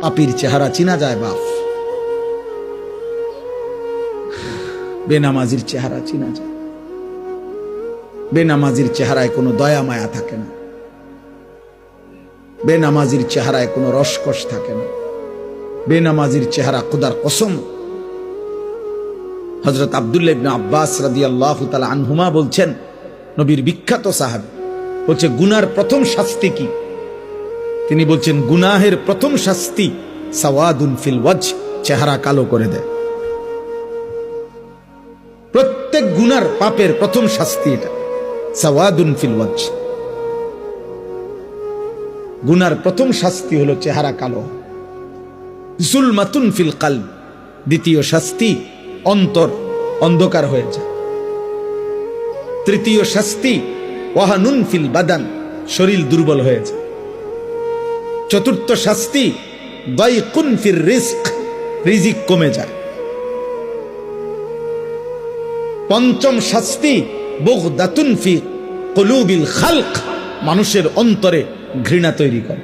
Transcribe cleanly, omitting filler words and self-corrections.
পাপীর চেহারা চিনা যায় বাপ, বেনামাজির চেহারা চিনা যায়। বেনামাজির চেহারায় কোনো দয়া মায়া থাকে না, বেনামাজির চেহারায় কোনো রসকস থাকে না, বেনামাজির চেহারা খোদার কসম। হযরত আব্দুল্লাহ ইবনে আব্বাস রাদিয়াল্লাহু তাআলা আনহুমা বলছেন, নবীর বিখ্যাত সাহাবী, বলছে গুনার প্রথম শাস্তি কি? তিনি বলছেন গুনাহের প্রথম শাস্তি সাওয়াদুন ফিল ওয়াজহ, চেহারা কালো করে দেয়। প্রত্যেক গুনার পাপের প্রথম শাস্তি এটা, সাওয়াদুন ফিল ওয়াজহ। গুনার প্রথম শাস্তি হলো চেহারা কালো। যুলমাতুন ফিল কলব, দ্বিতীয় শাস্তি অন্তর অন্ধকার হয়ে যায়। তৃতীয় শাস্তি ওয়াহানুন ফিল বাদান, শরীর দুর্বল হয়ে যায়। চতুর্থ শাস্তি দাইকুন ফির রিজক, রিজিক কমে যায়। পঞ্চম শাস্তি বুগদাতুন ফি কুলুবিল খালক, মানুষের অন্তরে ঘৃণা তৈরি করে।